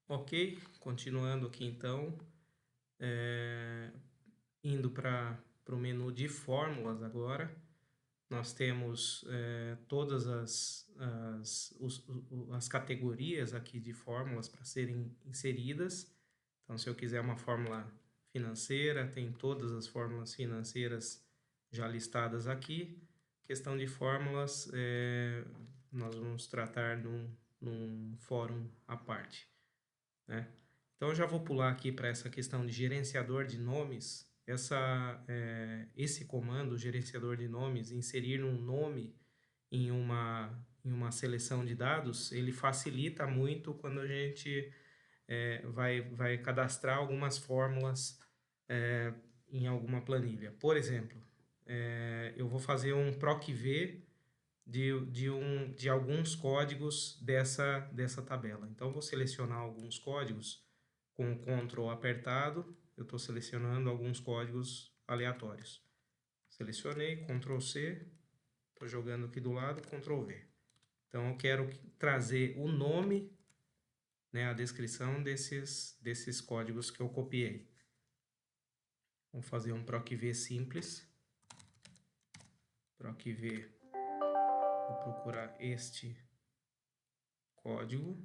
Ok, continuando aqui então, indo para o menu de fórmulas agora, nós temos todas as categorias aqui de fórmulas para serem inseridas. Então, se eu quiser uma fórmula financeira, tem todas as fórmulas financeiras já listadas aqui. Questão de fórmulas, nós vamos tratar num fórum à parte, né? Então, eu já vou pular aqui para essa questão de gerenciador de nomes. Esse comando, gerenciador de nomes, inserir um nome em uma seleção de dados, ele facilita muito quando a gente vai cadastrar algumas fórmulas em alguma planilha. Por exemplo, eu vou fazer um PROC-V de alguns códigos dessa tabela. Então, vou selecionar alguns códigos com o Ctrl apertado, eu estou selecionando alguns códigos aleatórios. Selecionei, Ctrl C, estou jogando aqui do lado, Ctrl V. Então, eu quero trazer o nome, né, a descrição desses códigos que eu copiei. Vamos fazer um PROC-V simples. PROC-V, vou procurar este código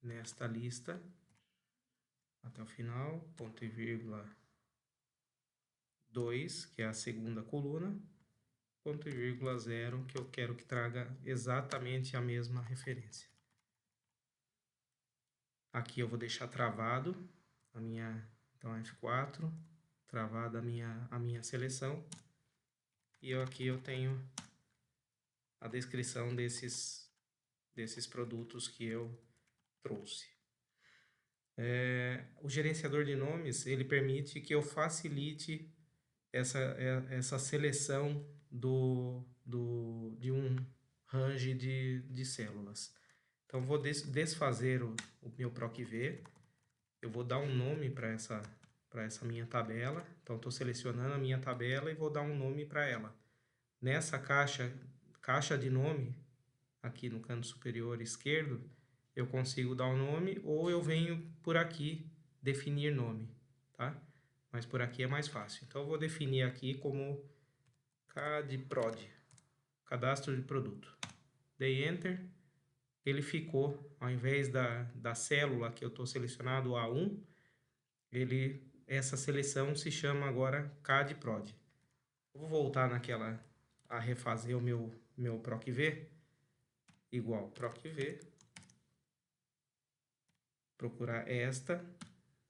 nesta lista até o final, ponto e vírgula 2, que é a segunda coluna, ponto e vírgula 0, que eu quero que traga exatamente a mesma referência. Aqui eu vou deixar travado então F4, travada a minha seleção, e aqui eu tenho a descrição desses produtos que eu trouxe. O gerenciador de nomes, ele permite que eu facilite essa seleção de um range de células. Então, vou desfazer o meu PROC-V, eu vou dar um nome para essa minha tabela. Então, estou selecionando a minha tabela e vou dar um nome para ela. Nessa caixa de nome, aqui no canto superior esquerdo, eu consigo dar um nome ou eu venho por aqui definir nome, tá? Mas por aqui é mais fácil. Então, eu vou definir aqui como CADPROD, cadastro de produto. Dei Enter, ele ficou, ao invés da célula que eu estou selecionado, A1, essa seleção se chama agora CADPROD. Vou voltar a refazer o meu PROC-V, igual PROC-V, procurar esta.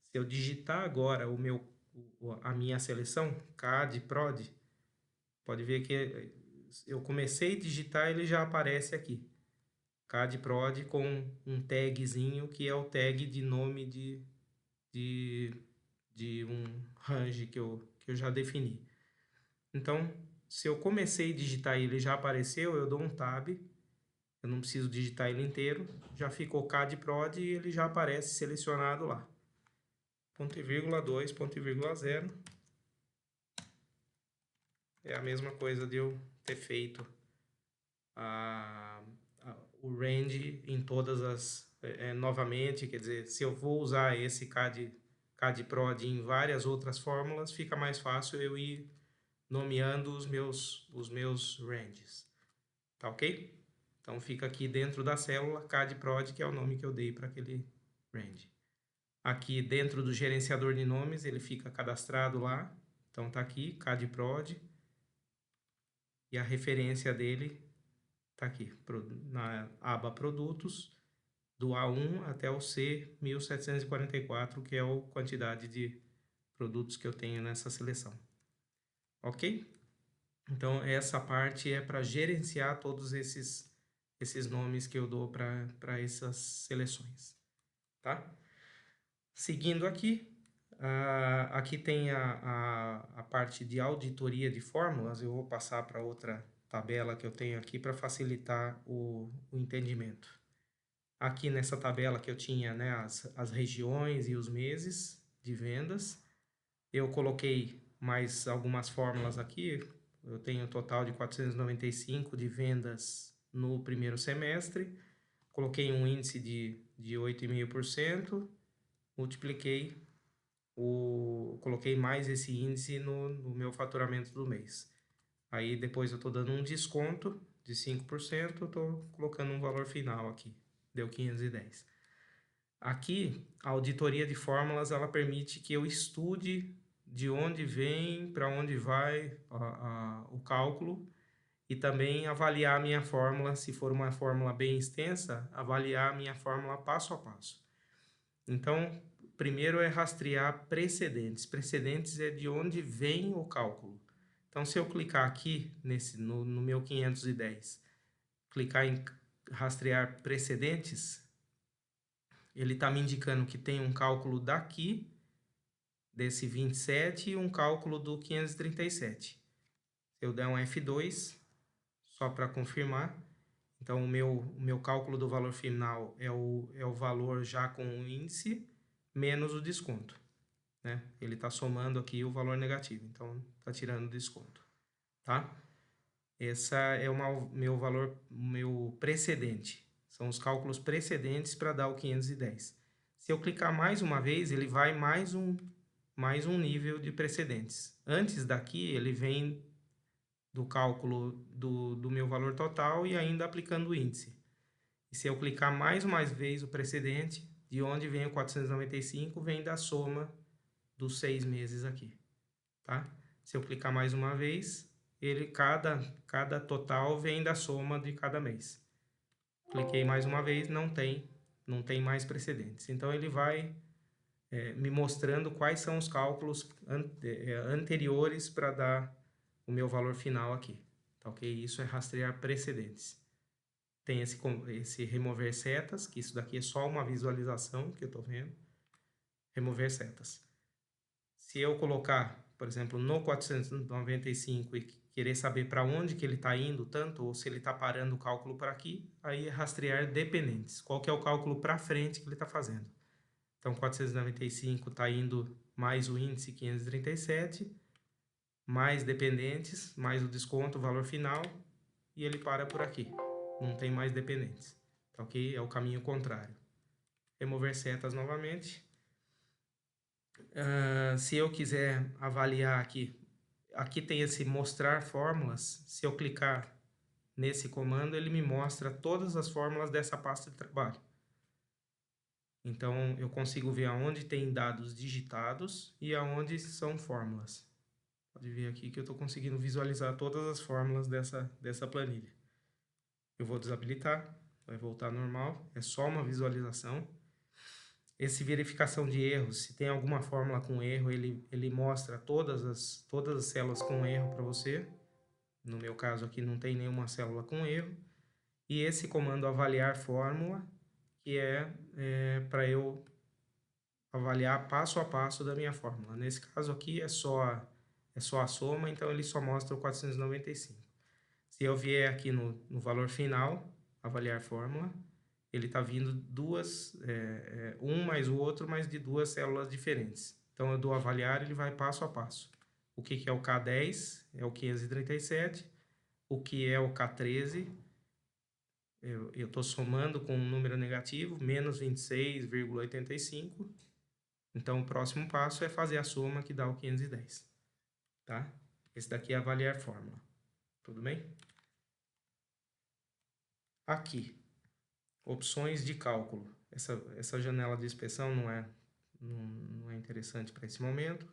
Se eu digitar agora a minha seleção, CADPROD, pode ver que eu comecei a digitar, ele já aparece aqui. CADPROD com um tagzinho, que é o tag de nome de um range que eu já defini. Então, se eu comecei a digitar ele já apareceu, eu dou um Tab. Eu não preciso digitar ele inteiro. Já ficou CADPROD e ele já aparece selecionado lá. Ponto e vírgula 2, ponto e vírgula 0. É a mesma coisa de eu ter feito o range em todas novamente, quer dizer, se eu vou usar esse CADPROD em várias outras fórmulas, fica mais fácil eu ir nomeando os meus ranges, tá ok? Então fica aqui dentro da célula CADPROD, que é o nome que eu dei para aquele range. Aqui dentro do gerenciador de nomes, ele fica cadastrado lá, então tá aqui CADPROD, e a referência dele está aqui, na aba Produtos, do A1 até o C1744, que é a quantidade de produtos que eu tenho nessa seleção. Ok? Então, essa parte é para gerenciar todos esses nomes que eu dou para essas seleções. Tá? Seguindo aqui, aqui tem a parte de auditoria de fórmulas. Eu vou passar para outra tabela que eu tenho aqui para facilitar o entendimento. Aqui nessa tabela que eu tinha, né, as regiões e os meses de vendas, eu coloquei mais algumas fórmulas aqui. Eu tenho um total de 495 de vendas no primeiro semestre, coloquei um índice de 8,5%, multipliquei, coloquei mais esse índice no meu faturamento do mês. Aí depois eu estou dando um desconto de 5%, estou colocando um valor final aqui, deu 510. Aqui, a auditoria de fórmulas, ela permite que eu estude de onde vem, para onde vai o cálculo, e também avaliar a minha fórmula, se for uma fórmula bem extensa, avaliar a minha fórmula passo a passo. Então, primeiro é rastrear precedentes. Precedentes é de onde vem o cálculo. Então, se eu clicar aqui no meu 510, clicar em rastrear precedentes, ele está me indicando que tem um cálculo daqui, desse 27, e um cálculo do 537. Se eu der um F2, só para confirmar, então o meu cálculo do valor final é o valor já com o índice, menos o desconto, né? Ele está somando aqui o valor negativo, então está tirando o desconto, tá? Essa é o meu valor, meu precedente. São os cálculos precedentes para dar o 510. Se eu clicar mais uma vez, ele vai mais um nível de precedentes. Antes daqui, ele vem do cálculo do meu valor total e ainda aplicando o índice. E se eu clicar mais uma vez o precedente, de onde vem o 495, vem da soma dos 6 meses aqui, tá? Se eu clicar mais uma vez, cada total vem da soma de cada mês. Cliquei mais uma vez, não tem mais precedentes. Então, ele vai me mostrando quais são os cálculos anteriores para dar o meu valor final aqui, tá ok? Isso é rastrear precedentes. Tem esse remover setas, que isso daqui é só uma visualização que eu estou vendo. Remover setas. Se eu colocar, por exemplo, no 495 e querer saber para onde que ele está indo tanto, ou se ele está parando o cálculo para aqui, aí é rastrear dependentes. Qual que é o cálculo para frente que ele está fazendo? Então, 495 está indo mais o índice 537, mais dependentes, mais o desconto, o valor final, e ele para por aqui. Não tem mais dependentes, tá ok? É o caminho contrário. Remover setas novamente. Se eu quiser avaliar aqui tem esse mostrar fórmulas. Se eu clicar nesse comando, ele me mostra todas as fórmulas dessa pasta de trabalho. Então, eu consigo ver aonde tem dados digitados e aonde são fórmulas. Pode ver aqui que eu estou conseguindo visualizar todas as fórmulas dessa planilha. Eu vou desabilitar, vai voltar normal, é só uma visualização. Esse verificação de erros, se tem alguma fórmula com erro, ele mostra todas as células com erro para você. No meu caso aqui não tem nenhuma célula com erro. E esse comando avaliar fórmula, que é para eu avaliar passo a passo da minha fórmula. Nesse caso aqui é só a soma, então ele só mostra o 495. Se eu vier aqui no valor final, avaliar fórmula, ele está vindo um mais o outro, mas de duas células diferentes. Então, eu dou avaliar, ele vai passo a passo. O que é o K10? É o 537. O que é o K13? Eu estou somando com um número negativo, menos 26,85. Então, o próximo passo é fazer a soma que dá o 510. Tá? Esse daqui é avaliar fórmula. Tudo bem? Aqui, opções de cálculo. Essa janela de inspeção não é interessante para esse momento.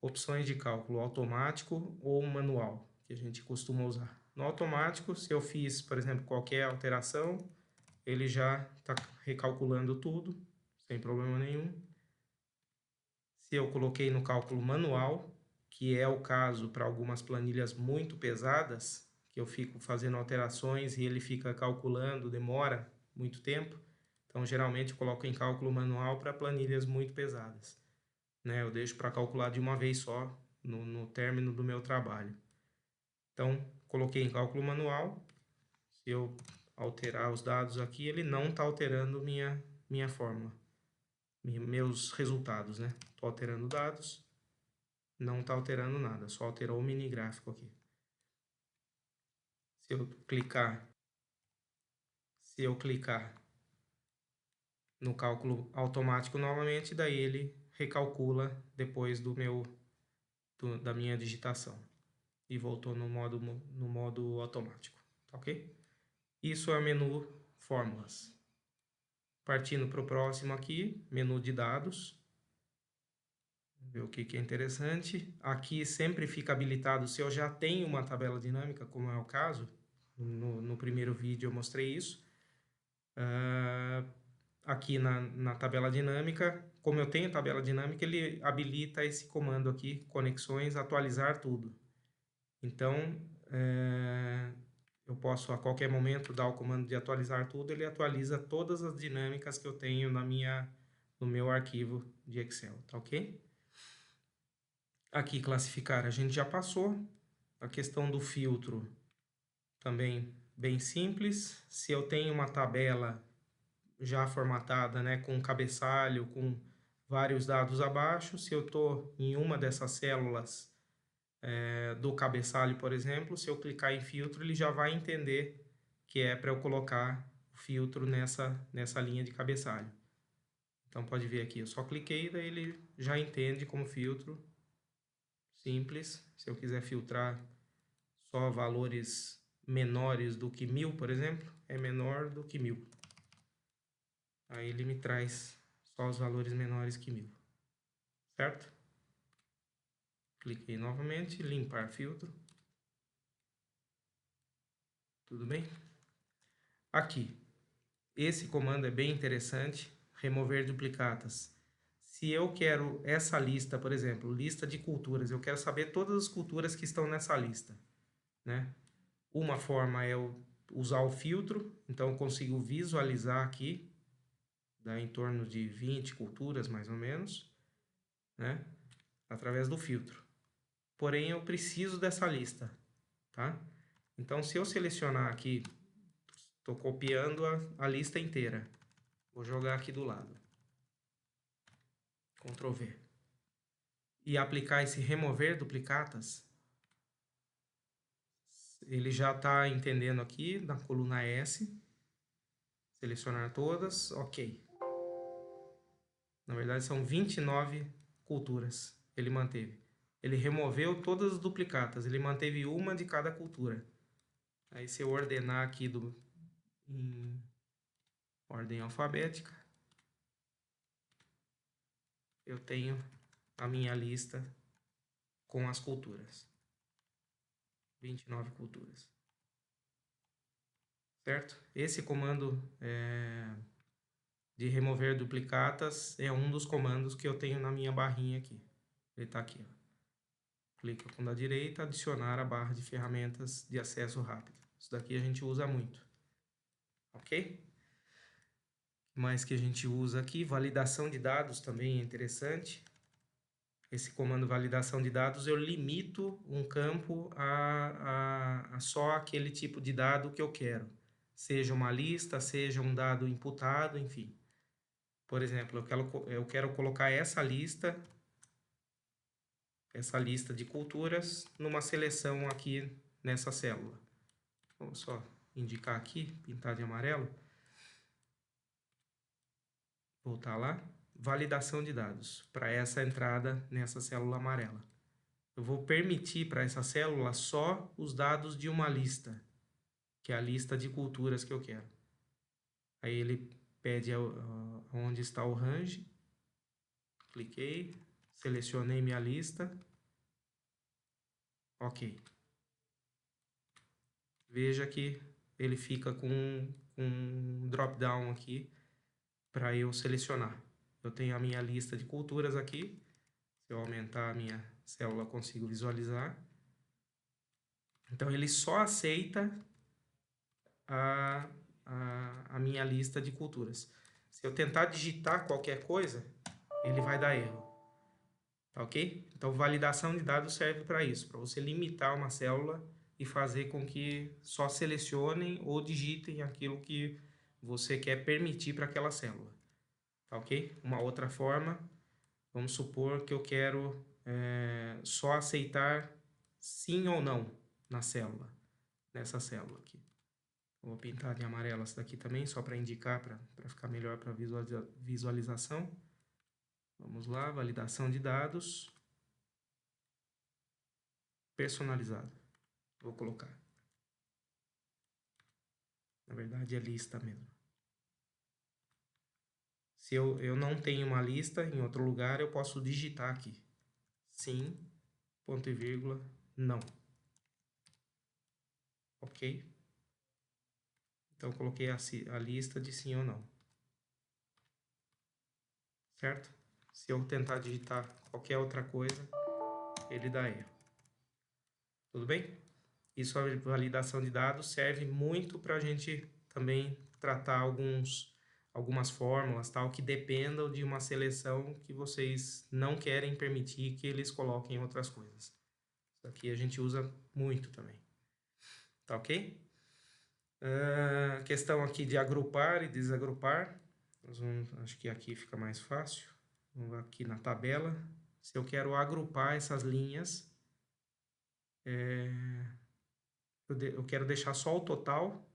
Opções de cálculo automático ou manual, que a gente costuma usar. No automático, se eu fiz, por exemplo, qualquer alteração, ele já está recalculando tudo, sem problema nenhum. Se eu coloquei no cálculo manual, que é o caso para algumas planilhas muito pesadas, que eu fico fazendo alterações e ele fica calculando, demora muito tempo. Então, geralmente, eu coloco em cálculo manual para planilhas muito pesadas, né? Eu deixo para calcular de uma vez só, no término do meu trabalho. Então, coloquei em cálculo manual. Se eu alterar os dados aqui, ele não está alterando minha fórmula, meus resultados, né? Estou alterando dados, não está alterando nada, só alterou o mini gráfico aqui. Se eu clicar no cálculo automático novamente, daí ele recalcula depois da minha digitação e voltou no modo automático, tá ok? Isso é o menu fórmulas. Partindo para o próximo aqui, menu de dados. Vamos ver o que é interessante. Aqui sempre fica habilitado se eu já tenho uma tabela dinâmica, como é o caso. No primeiro vídeo eu mostrei isso. Aqui na tabela dinâmica, como eu tenho tabela dinâmica, ele habilita esse comando aqui, conexões, atualizar tudo. Então, eu posso a qualquer momento dar o comando de atualizar tudo, ele atualiza todas as dinâmicas que eu tenho no meu arquivo de Excel, tá ok? Aqui classificar a gente já passou. A questão do filtro também bem simples. Se eu tenho uma tabela já formatada, né, com cabeçalho, com vários dados abaixo, se eu estou em uma dessas células do cabeçalho, por exemplo, se eu clicar em filtro, ele já vai entender que é para eu colocar o filtro nessa linha de cabeçalho. Então pode ver aqui, eu só cliquei, daí ele já entende como filtro. Simples. Se eu quiser filtrar só valores menores do que 1000, por exemplo, é menor do que 1000. Aí ele me traz só os valores menores que 1000, certo? Cliquei novamente, limpar filtro. Tudo bem? Aqui, esse comando é bem interessante, remover duplicatas. Se eu quero essa lista, por exemplo, lista de culturas, eu quero saber todas as culturas que estão nessa lista, né? Uma forma é eu usar o filtro, então eu consigo visualizar aqui, dá em torno de 20 culturas mais ou menos, né? Através do filtro. Porém, eu preciso dessa lista, tá? Então, se eu selecionar aqui, estou copiando a lista inteira. Vou jogar aqui do lado. Ctrl V. E aplicar esse remover duplicatas, ele já está entendendo aqui na coluna S. Selecionar todas, ok. Na verdade, são 29 culturas ele manteve. Ele removeu todas as duplicatas, ele manteve uma de cada cultura. Aí, se eu ordenar aqui em ordem alfabética, eu tenho a minha lista com as culturas. 29 culturas. Certo? Esse comando de remover duplicatas é um dos comandos que eu tenho na minha barrinha aqui. Ele está aqui, ó. Clica com a direita, adicionar a barra de ferramentas de acesso rápido. Isso daqui a gente usa muito. Ok? Mais que a gente usa aqui, validação de dados também é interessante. Esse comando validação de dados, eu limito um campo a só aquele tipo de dado que eu quero. Seja uma lista, seja um dado imputado, enfim. Por exemplo, eu quero colocar essa lista de culturas numa seleção aqui nessa célula. Vou só indicar aqui, pintar de amarelo. Voltar lá. Validação de dados para essa entrada nessa célula amarela. Eu vou permitir para essa célula só os dados de uma lista, que é a lista de culturas que eu quero. Aí ele pede onde está o range. Cliquei, selecionei minha lista. Ok. Veja que ele fica com um drop-down aqui para eu selecionar. Eu tenho a minha lista de culturas aqui. Se eu aumentar a minha célula, eu consigo visualizar. Então, ele só aceita a minha lista de culturas. Se eu tentar digitar qualquer coisa, ele vai dar erro. Tá ok? Então, validação de dados serve para isso, para você limitar uma célula e fazer com que só selecionem ou digitem aquilo que você quer permitir para aquela célula. Tá ok? Uma outra forma, vamos supor que eu quero só aceitar sim ou não na célula, nessa célula aqui. Vou pintar de amarelo essa daqui também, só para indicar, para ficar melhor para visualização. Vamos lá, validação de dados. Personalizado. Vou colocar. Na verdade, é lista mesmo. Se eu não tenho uma lista em outro lugar, eu posso digitar aqui. Sim, ponto e vírgula, não. Ok? Então, eu coloquei a lista de sim ou não. Certo? Se eu tentar digitar qualquer outra coisa, ele dá erro. Tudo bem? Isso, a validação de dados serve muito para a gente também tratar algumas fórmulas, tal, que dependam de uma seleção que vocês não querem permitir que eles coloquem outras coisas. Isso aqui a gente usa muito também. Tá ok? Questão aqui de agrupar e desagrupar. Acho que aqui fica mais fácil. Vamos aqui na tabela. Se eu quero agrupar essas linhas, eu quero deixar só o total,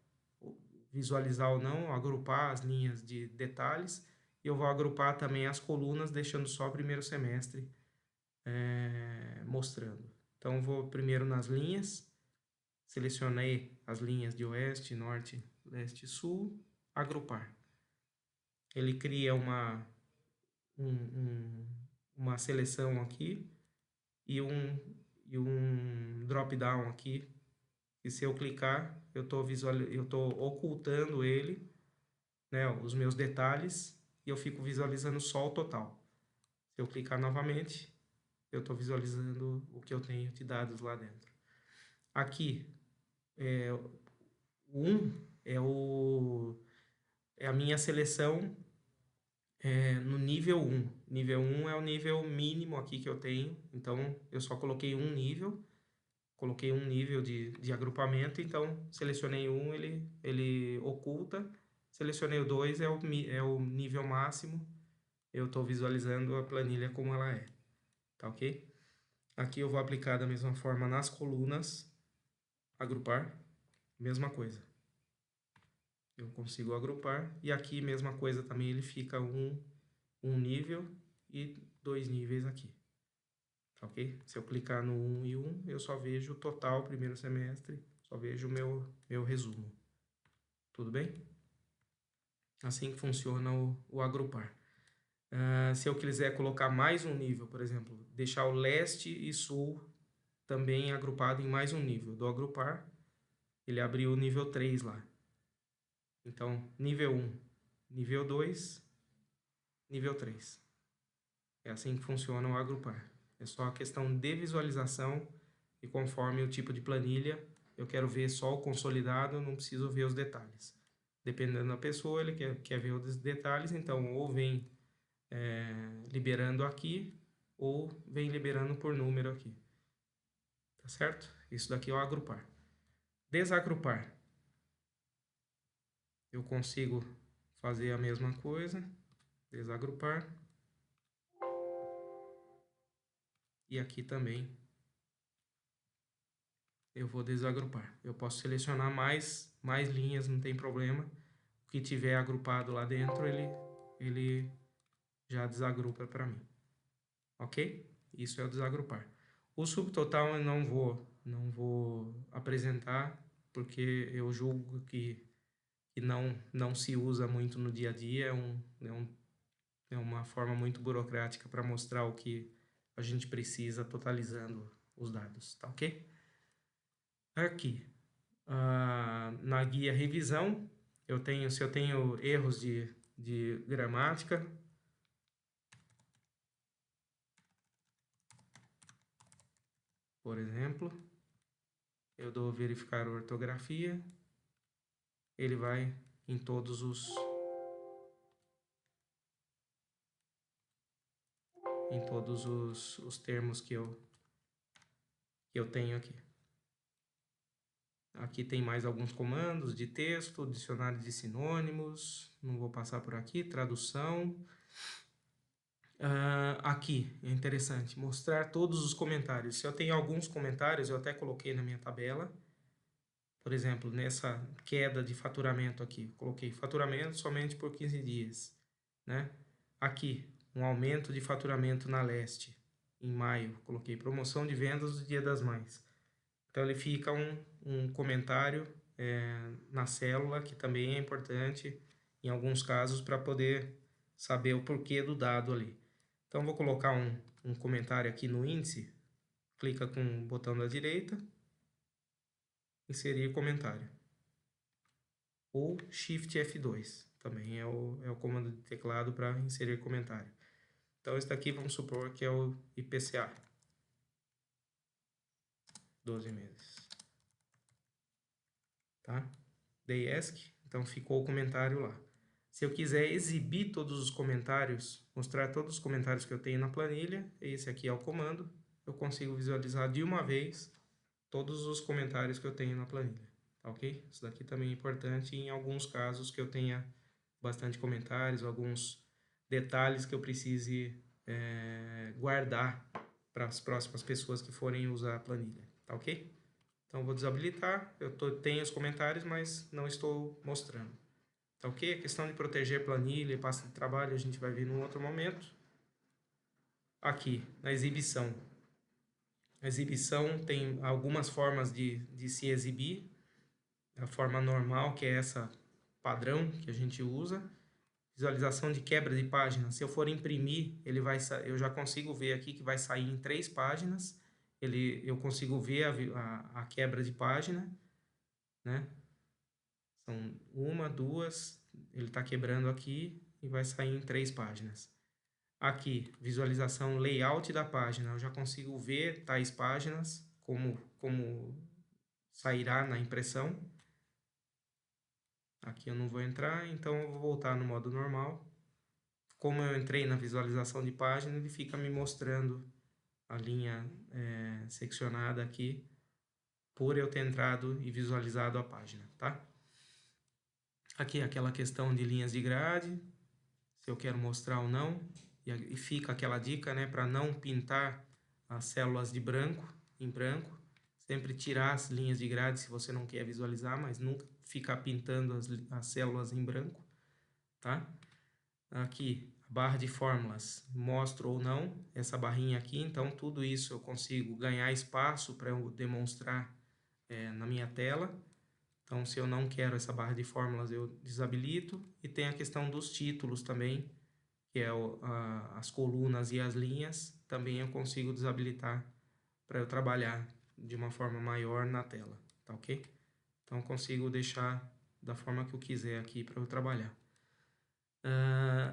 visualizar ou não, agrupar as linhas de detalhes. E eu vou agrupar também as colunas, deixando só o primeiro semestre mostrando. Então, vou primeiro nas linhas. Selecionei as linhas de oeste, norte, leste e sul. Agrupar. Ele cria uma seleção aqui e um drop-down aqui. E se eu clicar, eu estou ocultando ele, né, os meus detalhes, e eu fico visualizando só o total. Se eu clicar novamente, eu estou visualizando o que eu tenho de dados lá dentro. Aqui, o 1 é a minha seleção no nível 1. Nível 1 é o nível mínimo aqui que eu tenho, então eu só coloquei um nível. Coloquei um nível de agrupamento, então selecionei um, ele oculta. Selecionei o 2, é o nível máximo. Eu estou visualizando a planilha como ela é. Tá ok? Aqui eu vou aplicar da mesma forma nas colunas. Agrupar, mesma coisa. Eu consigo agrupar. E aqui, mesma coisa também, ele fica um nível e 2 níveis aqui. Tá ok? Se eu clicar no 1 e 1, eu só vejo o total primeiro semestre, só vejo o meu resumo. Tudo bem? Assim que funciona o agrupar. Se eu quiser colocar mais um nível, por exemplo, deixar o leste e sul também agrupado em mais um nível. Do agrupar, ele abriu o nível 3 lá. Então, nível 1, nível 2, nível 3. É assim que funciona o agrupar. É só a questão de visualização e conforme o tipo de planilha, eu quero ver só o consolidado, não preciso ver os detalhes. Dependendo da pessoa, ele quer ver os detalhes, então ou vem liberando aqui, ou vem liberando por número aqui. Tá certo? Isso daqui é o agrupar. Desagrupar. Eu consigo fazer a mesma coisa. Desagrupar. E aqui também eu vou desagrupar. Eu posso selecionar mais linhas, não tem problema. O que tiver agrupado lá dentro, ele já desagrupa para mim. Ok? Isso é o desagrupar. O subtotal eu não vou apresentar, porque eu julgo que não se usa muito no dia a dia, é uma forma muito burocrática para mostrar o que a gente precisa totalizando os dados, tá ok? Aqui, na guia revisão, se eu tenho erros de gramática, por exemplo, eu dou verificar ortografia, ele vai em todos os termos que eu tenho aqui. Aqui tem mais alguns comandos de texto, dicionário de sinônimos, não vou passar por aqui, tradução. Aqui é interessante, mostrar todos os comentários. Se eu tenho alguns comentários, eu até coloquei na minha tabela, por exemplo, nessa queda de faturamento aqui, coloquei faturamento somente por 15 dias, né? Aqui, um aumento de faturamento na Leste, em maio, coloquei promoção de vendas do Dia das Mães. Então, ele fica um comentário na célula, que também é importante, em alguns casos, para poder saber o porquê do dado ali. Então, vou colocar um comentário aqui no índice, clica com o botão da direita, inserir comentário. Ou Shift F2, também é o comando de teclado para inserir comentário. Então, esse daqui vamos supor que é o IPCA. 12 meses. Tá? Dei ESC, então ficou o comentário lá. Se eu quiser exibir todos os comentários, mostrar todos os comentários que eu tenho na planilha, esse aqui é o comando, eu consigo visualizar de uma vez todos os comentários que eu tenho na planilha. Tá ok? Isso daqui também é importante em alguns casos que eu tenha bastante comentários, alguns detalhes que eu precise guardar para as próximas pessoas que forem usar a planilha. Tá ok? Então, vou desabilitar. Tenho os comentários, mas não estou mostrando. Tá ok? A questão de proteger planilha e pasta de trabalho a gente vai ver num outro momento. Aqui, na exibição. A exibição tem algumas formas de se exibir. A forma normal, que é essa padrão que a gente usa. Visualização de quebra de página. Se eu for imprimir, eu já consigo ver aqui que vai sair em 3 páginas. Eu consigo ver a quebra de página, né? São 1, 2, ele está quebrando aqui e vai sair em 3 páginas. Aqui, visualização layout da página. Eu já consigo ver tais páginas, como sairá na impressão. Aqui eu não vou entrar, então eu vou voltar no modo normal. Como eu entrei na visualização de página, ele fica me mostrando a linha seccionada aqui, por eu ter entrado e visualizado a página, tá? Aqui aquela questão de linhas de grade, se eu quero mostrar ou não, e fica aquela dica, né, para não pintar as células de branco, em branco, sempre tirar as linhas de grade se você não quer visualizar, mas nunca ficar pintando as células em branco, tá? Aqui, a barra de fórmulas, mostro ou não essa barrinha aqui, então tudo isso eu consigo ganhar espaço para eu demonstrar na minha tela. Então, se eu não quero essa barra de fórmulas, eu desabilito. E tem a questão dos títulos também, que é as colunas e as linhas, também eu consigo desabilitar para eu trabalhar de uma forma maior na tela, tá ok? Então, eu consigo deixar da forma que eu quiser aqui para eu trabalhar.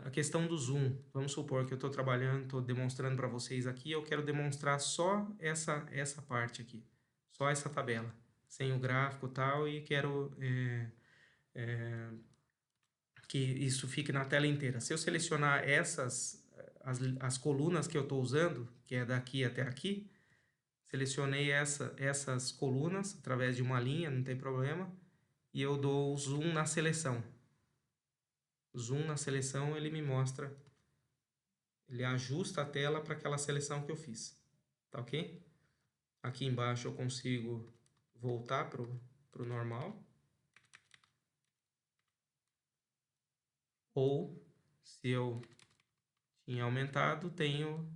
A questão do zoom, vamos supor que eu estou trabalhando, estou demonstrando para vocês aqui, eu quero demonstrar só essa parte aqui, só essa tabela, sem o gráfico e tal, e quero que isso fique na tela inteira. Se eu selecionar as colunas que eu estou usando, que é daqui até aqui, selecionei essas colunas através de uma linha, não tem problema, e eu dou o zoom na seleção. Zoom na seleção, ele me mostra, ele ajusta a tela para aquela seleção que eu fiz, tá ok? Aqui embaixo eu consigo voltar pro normal. Ou, se eu tinha aumentado, tenho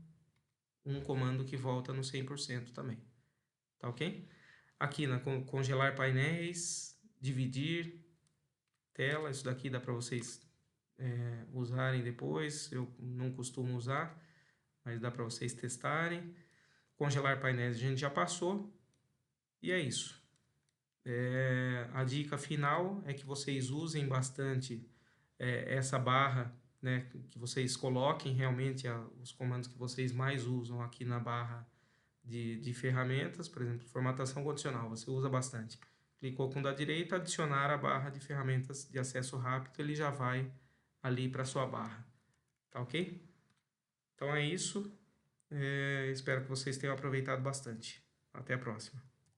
um comando que volta no 100% também, tá ok? Aqui na congelar painéis, dividir tela, isso daqui dá para vocês usarem depois, eu não costumo usar, mas dá para vocês testarem. Congelar painéis a gente já passou, e é isso. A dica final é que vocês usem bastante essa barra, né, que vocês coloquem realmente os comandos que vocês mais usam aqui na barra de ferramentas, por exemplo, formatação condicional, você usa bastante. Clicou com o da direita, adicionar a barra de ferramentas de acesso rápido, ele já vai ali para a sua barra, tá ok? Então é isso, espero que vocês tenham aproveitado bastante. Até a próxima.